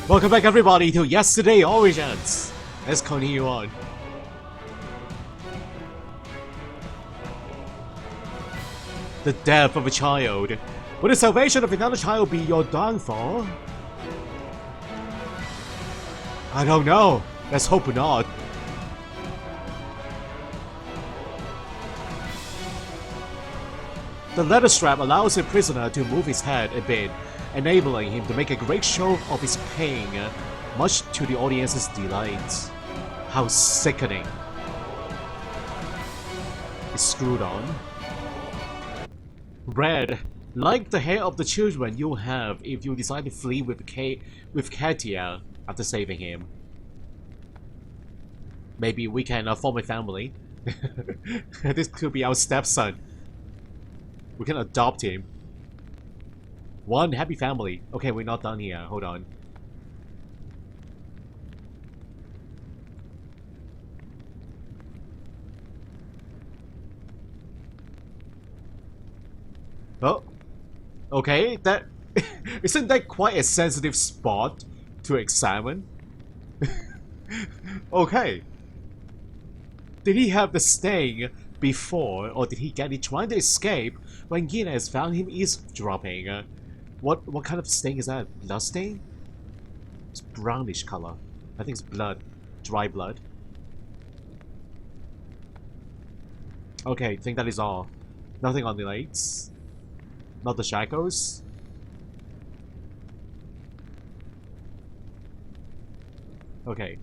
Welcome back everybody to Yesterday Origins! Let's continue on. The death of a child. Will the salvation of another child be your downfall? I don't know. Let's hope not. The leather strap allows the prisoner to move his head a bit, enabling him to make a great show of his pain, much to the audience's delight. How sickening. It's screwed on. Red, like the hair of the children you'll have if you decide to flee with Katia after saving him. Maybe we can form a family. This could be our stepson. We can adopt him. One happy family. Okay, we're not done here. Hold on. Oh. Okay, that... isn't that quite a sensitive spot to examine? Okay. Did he have the sting before, or did he get it trying to escape when Guinness found him eavesdropping? What kind of stain is that? Blood stain? It's brownish color. I think it's blood. Dry blood. Okay, I think that is all. Nothing on the legs. Not the shackles. Okay.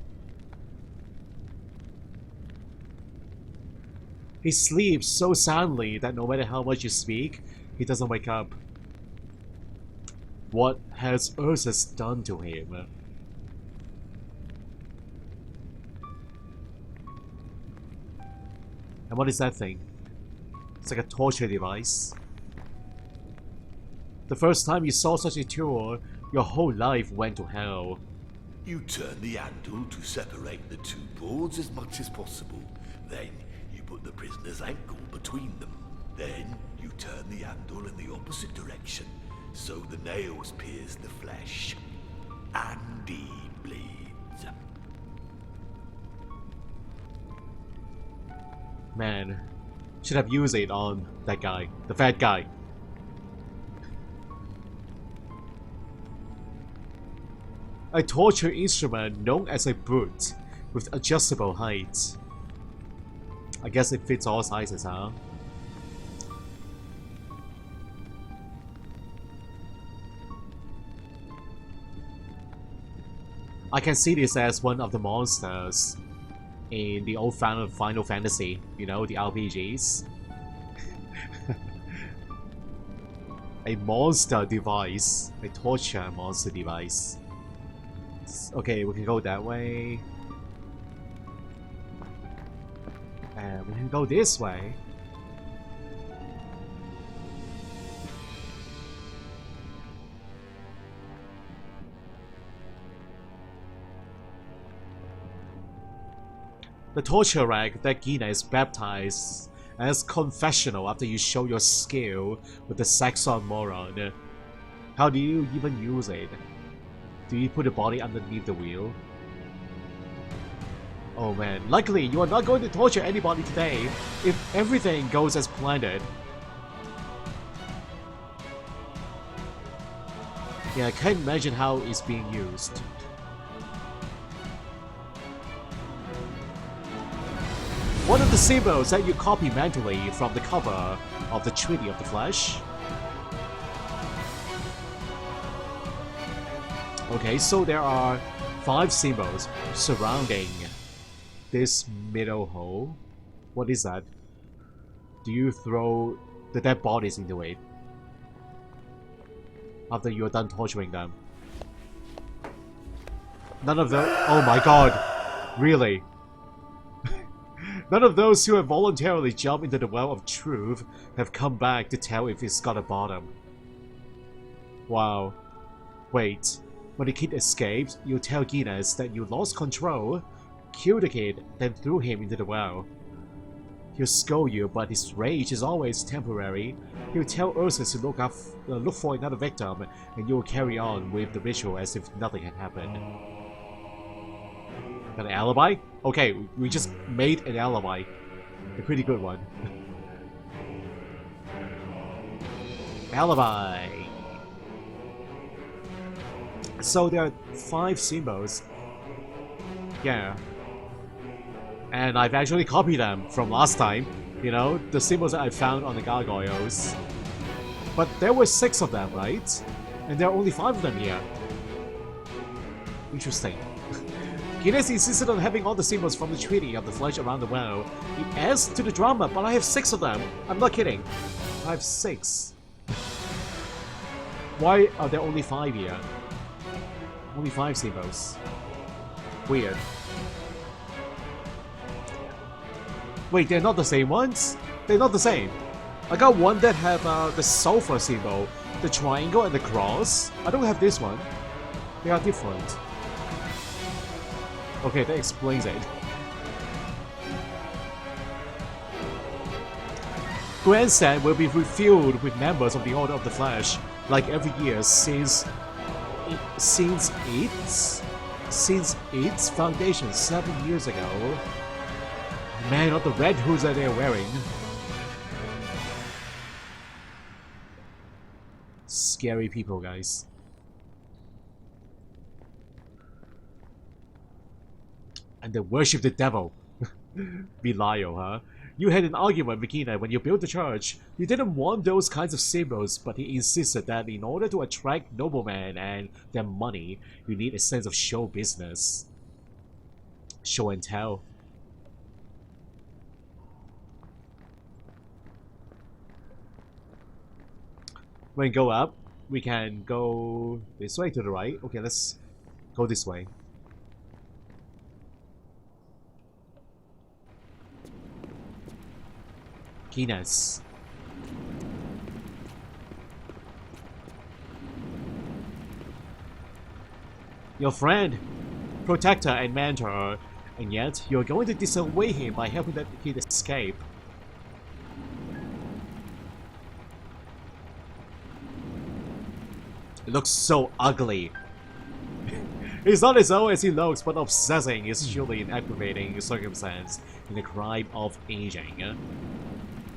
He sleeps so soundly that no matter how much you speak, he doesn't wake up. What has Ursus done to him? And what is that thing? It's like a torture device. The first time you saw such a tool, your whole life went to hell. You turn the handle to separate the two boards as much as possible. Then you put the prisoner's ankle between them. Then you turn the handle in the opposite direction, so the nails pierce the flesh. And he bleeds. Man, should have used it on that guy, the fat guy. A torture instrument known as a boot with adjustable height. I guess it fits all sizes, huh? I can see this as one of the monsters in the old Final Fantasy, you know, the RPGs. A monster device. A torture monster device. Okay, we can go that way. And we can go this way. The torture rack that Gina is baptized as confessional after you show your skill with the Saxon moron. How do you even use it? Do you put the body underneath the wheel? Oh man, luckily you are not going to torture anybody today if everything goes as planned. Yeah, I can't imagine how it's being used. One of the symbols that you copy mentally from the cover of the Treaty of the Flesh. Okay, so there are 5 symbols surrounding this middle hole. What is that? Do you throw the dead bodies into it after you're done torturing them? None of them. Oh my god! Really? None of those who have voluntarily jumped into the well of truth have come back to tell if it's got a bottom. Wow. Wait. When the kid escaped, you tell Guinness that you lost control, killed the kid, then threw him into the well. He'll scold you, but his rage is always temporary. He'll tell Ursus to look for another victim, and you'll carry on with the ritual as if nothing had happened. Got an alibi? Okay, we just made an alibi. A pretty good one. Alibi! So there are 5 symbols. Yeah. And I've actually copied them from last time. You know, the symbols that I found on the gargoyles. But there were 6 of them, right? And there are only 5 of them here. Interesting. Guinness insisted on having all the symbols from the Treaty of the Flesh around the well. It adds to the drama, but I have 6 of them. I'm not kidding. I have 6. Why are there only 5 here? Only 5 symbols. Weird. Wait, they're not the same ones? They're not the same. I got one that have the sulfur symbol, the triangle and the cross. I don't have this one. They are different. Okay, that explains it. Grandstand will be refilled with members of the Order of the Flesh, like every year since its foundation 7 years ago. Man, not the red hoods that they're wearing. Scary people, guys. And they worship the devil. Belial, huh? You had an argument with Gina when you built the church. You didn't want those kinds of symbols, but he insisted that in order to attract noblemen and their money, you need a sense of show business. Show and tell. When we go up, we can go this way to the right. Okay, let's go this way. Guinness. Your friend, protector and mentor, and yet you're going to disobey him by helping that kid escape. It looks so ugly. He's not as old as he looks, but obsessing is surely an aggravating circumstance in the crime of aging.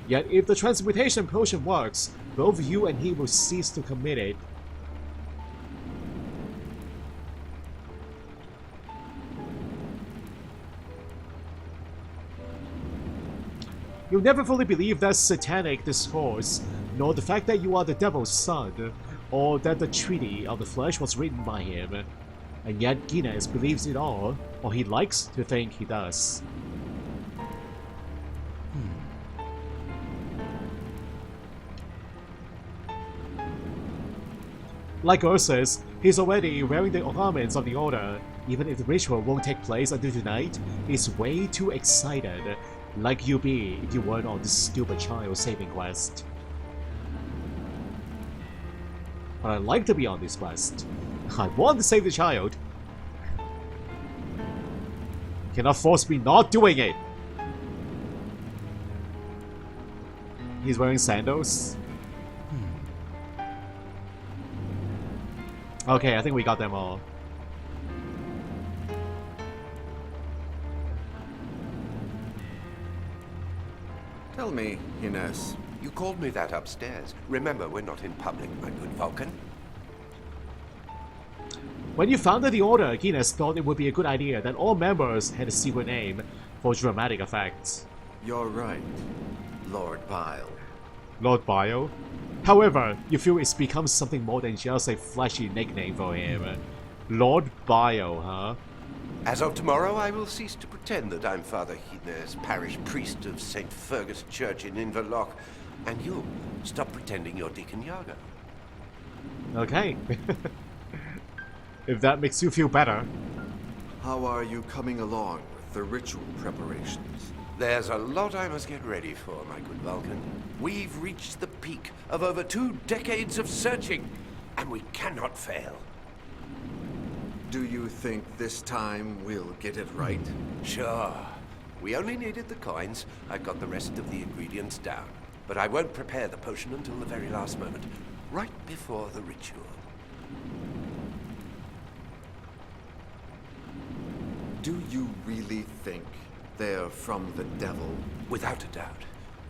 Yet if the transmutation potion works, both you and he will cease to commit it. You'll never fully believe that satanic discourse, nor the fact that you are the devil's son, or that the Treaty of the Flesh was written by him. And yet Guinness believes it all, or he likes to think he does. Like Ursus, he's already wearing the garments of the Order. Even if the ritual won't take place until tonight, he's way too excited, like you'd be if you weren't on this stupid child-saving quest. But I'd like to be on this quest. I want to save the child. You cannot force me not doing it. He's wearing sandals. Okay, I think we got them all. Tell me, Ines. You called me that upstairs. Remember, we're not in public, my good Vulcan. When you founded the Order, Guinness thought it would be a good idea that all members had a secret name for dramatic effects. You're right, Lord Bile. Lord Bile? However, you feel it's become something more than just a flashy nickname for him. Lord Bile, huh? As of tomorrow, I will cease to pretend that I'm Father Hines, parish priest of St. Fergus Church in Inverloch, and you'll stop pretending you're Deacon Yago. Okay. If that makes you feel better. How are you coming along with the ritual preparations? There's a lot I must get ready for, my good Vulcan. We've reached the peak of over 2 decades of searching, and we cannot fail. Do you think this time we'll get it right? Sure. We only needed the coins. I got the rest of the ingredients down. But I won't prepare the potion until the very last moment, right before the ritual. Do you really think they're from the devil? Without a doubt.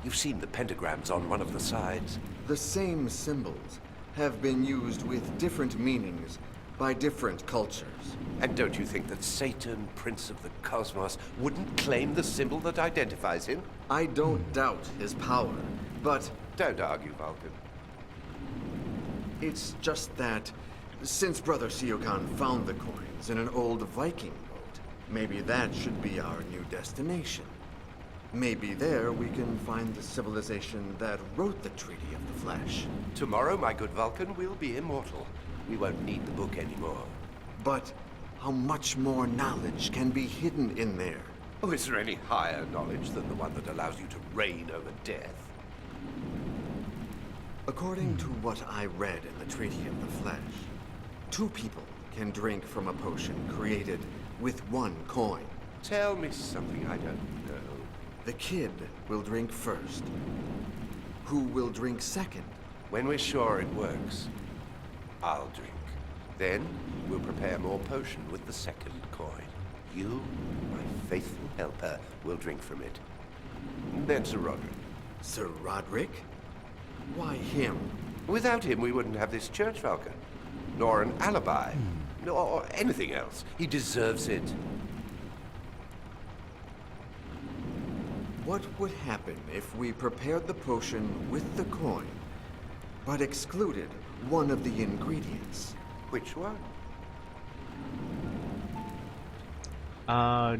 You've seen the pentagrams on one of the sides. The same symbols have been used with different meanings by different cultures. And don't you think that Satan, Prince of the Cosmos, wouldn't claim the symbol that identifies him? I don't doubt his power, but Don't argue, Vulcan. it's just that since Brother Siokan found the coins in an old Viking boat, maybe that should be our new destination. Maybe there we can find the civilization that wrote the Treaty of the Flesh. Tomorrow, my good Vulcan, we'll be immortal. We won't need the book anymore. But how much more knowledge can be hidden in there? Oh, is there any higher knowledge than the one that allows you to reign over death? According to what I read in the Treaty of the Flesh, 2 people can drink from a potion created with 1 coin. Tell me something I don't know. The kid will drink first. Who will drink second? When we're sure it works, I'll drink. Then we'll prepare more potion with the second coin. You, my faithful helper, will drink from it. Then Sir Roderick. Sir Roderick? Why him? Without him, we wouldn't have this church, Vulcan. Nor an alibi. Nor anything else. He deserves it. What would happen if we prepared the potion with the coin, but excluded one of the ingredients? Which one?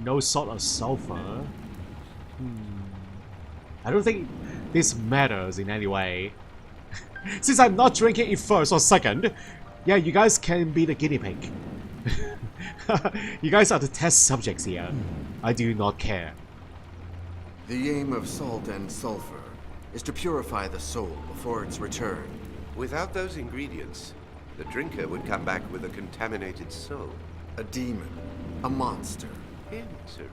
No salt or sulfur. I don't think this matters in any way. Since I'm not drinking it first or second, yeah, you guys can be the guinea pig. You guys are the test subjects here. I do not care. The aim of salt and sulfur is to purify the soul before its return. Without those ingredients, the drinker would come back with a contaminated soul. A demon, a monster. Interesting.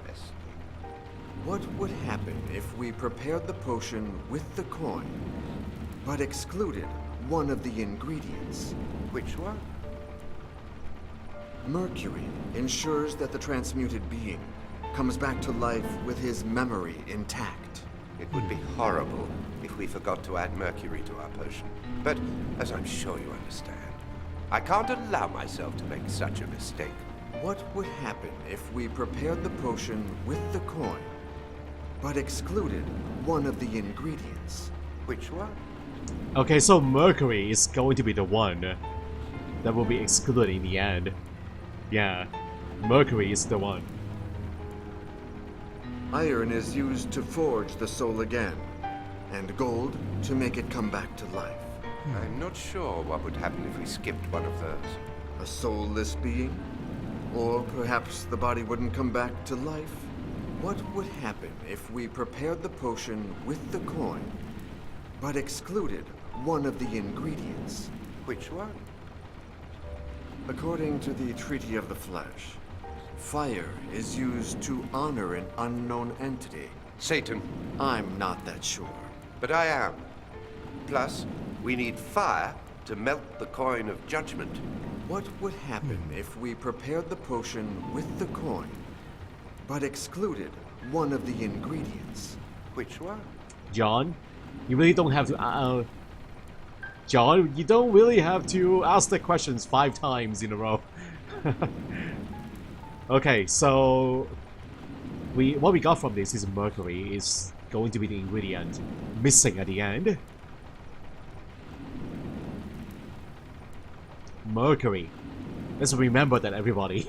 What would happen if we prepared the potion with the coin, but excluded one of the ingredients? Which one? Mercury ensures that the transmuted being comes back to life with his memory intact. It would be horrible if we forgot to add mercury to our potion. But, as I'm sure you understand, I can't allow myself to make such a mistake. What would happen if we prepared the potion with the coin, but excluded one of the ingredients? Which one? Okay, so Mercury is going to be the one that will be excluded in the end. Yeah, Mercury is the one. Iron is used to forge the soul again, and gold to make it come back to life. I'm not sure what would happen if we skipped one of those. A soulless being? Or perhaps the body wouldn't come back to life? What would happen if we prepared the potion with the coin, but excluded one of the ingredients? Which one? According to the Treaty of the Flesh, fire is used to honor an unknown entity. Satan. I'm not that sure. But I am. Plus, we need fire to melt the coin of judgment. What would happen if we prepared the potion with the coin, but excluded one of the ingredients? Which one? John, you really don't have to. John, you don't really have to ask the questions 5 times in a row. Okay, so what we got from this is mercury is going to be the ingredient missing at the end. Mercury. Let's remember that, everybody.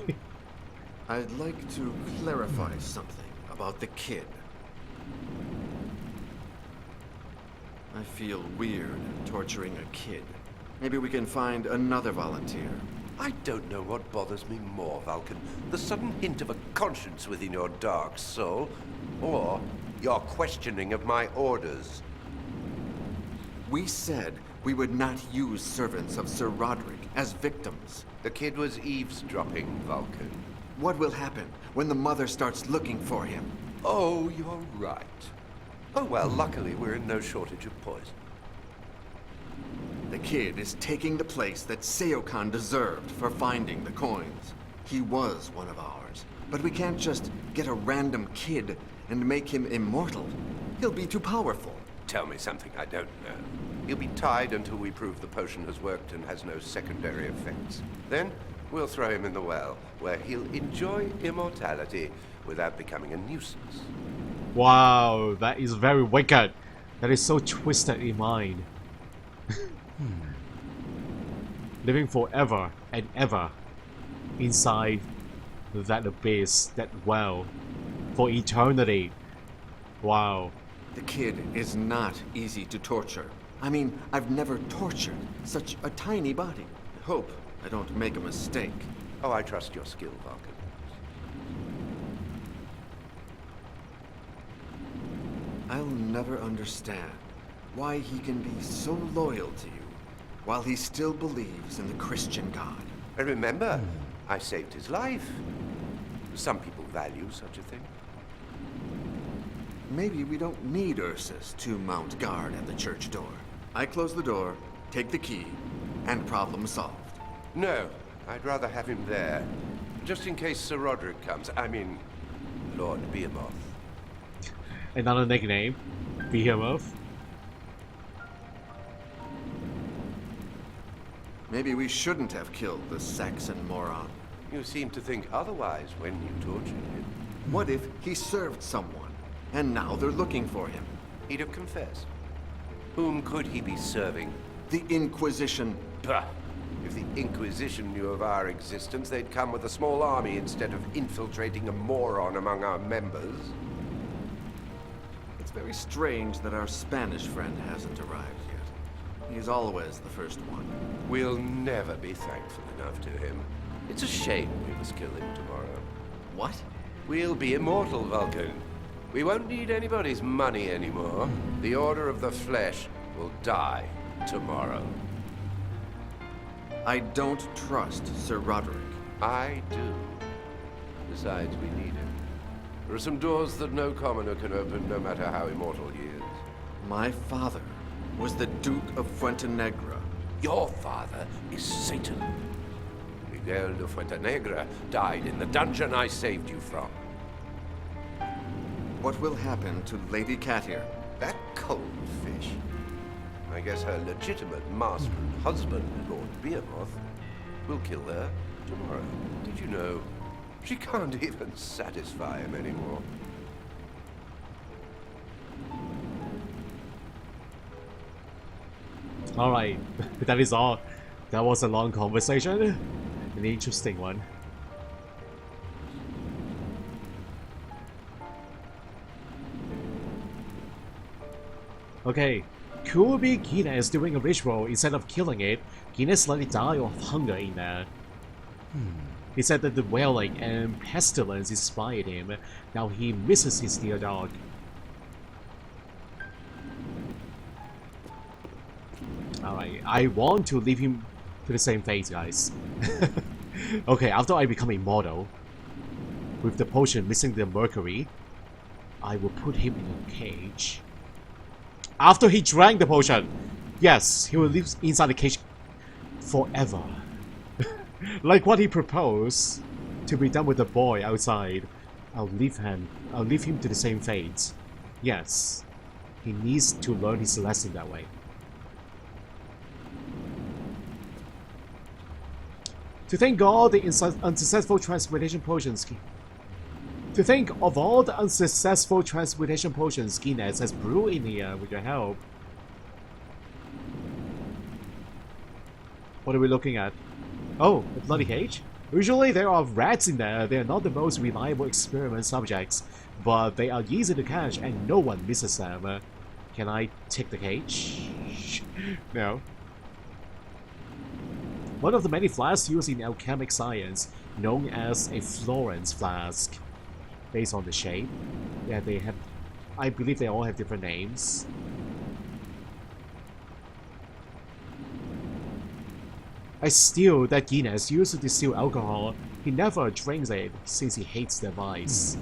I'd like to clarify something about the kid. I feel weird torturing a kid. Maybe we can find another volunteer. I don't know what bothers me more, Vulcan. The sudden hint of a conscience within your dark soul, or your questioning of my orders. We said we would not use servants of Sir Roderick as victims. The kid was eavesdropping, Vulcan. What will happen when the mother starts looking for him? Oh, you're right. Oh well, luckily we're in no shortage of poison. The kid is taking the place that Seokan deserved for finding the coins. He was one of ours, but we can't just get a random kid and make him immortal. He'll be too powerful. Tell me something I don't know. He'll be tied until we prove the potion has worked and has no secondary effects. Then we'll throw him in the well, where he'll enjoy immortality without becoming a nuisance. Wow, that is very wicked. That is so twisted in mind. Living forever and ever inside that abyss, that well, for eternity. Wow. The kid is not easy to torture. I mean, I've never tortured such a tiny body. I hope I don't make a mistake. Oh, I trust your skill, Vulcan. I'll never understand why he can be so loyal to you while he still believes in the Christian God. And remember, I saved his life. Some people value such a thing. Maybe we don't need Ursus to mount guard at the church door. I close the door, take the key, and problem solved. No, I'd rather have him there. Just in case Sir Roderick comes. I mean, Lord Behemoth. Another nickname, Behemoth. Maybe we shouldn't have killed the Saxon moron. You seem to think otherwise when you tortured him. What if he served someone, and now they're looking for him? He'd have confessed. Whom could he be serving? The Inquisition. Bah! If the Inquisition knew of our existence, they'd come with a small army instead of infiltrating a moron among our members. It's very strange that our Spanish friend hasn't arrived yet. He's always the first one. We'll never be thankful enough to him. It's a shame we must kill him tomorrow. What? We'll be immortal, Vulcan. We won't need anybody's money anymore. The Order of the Flesh will die tomorrow. I don't trust Sir Roderick. I do. Besides, we need him. There are some doors that no commoner can open, no matter how immortal he is. My father was the Duke of Fuentenegra. Your father is Satan. Miguel de Fuentenegra died in the dungeon I saved you from. What will happen to Lady Katir? That cold fish. I guess her legitimate master and husband, Lord Behemoth, will kill her tomorrow. Did you know? She can't even satisfy him anymore. Alright, that is all. That was a long conversation. An interesting one. Okay, Kuobi Gina is doing a ritual. Instead of killing it, Gina slightly died of hunger in there. He said that the wailing and pestilence inspired him. Now he misses his dear dog. Alright, I want to leave him to the same fate, guys. Okay, after I become immortal, with the potion missing the mercury, I will put him in a cage. After he drank the potion, yes, he will live inside the cage forever. Like what he proposed to be done with the boy outside. I'll leave him to the same fate. Yes, he needs to learn his lesson that way. To thank God the unsuccessful transmutation potions. To think of all the unsuccessful transmutation potions Guinness has brewed in here with your help. What are we looking at? Oh, a bloody cage? Usually there are rats in there. They are not the most reliable experiment subjects, but they are easy to catch and no one misses them. Can I take the cage? No. One of the many flasks used in alchemic science, known as a Florence flask. Based on the shape. Yeah, they have... I believe they all have different names. I steal that Guinness used to distill alcohol. He never drinks it since he hates the vice.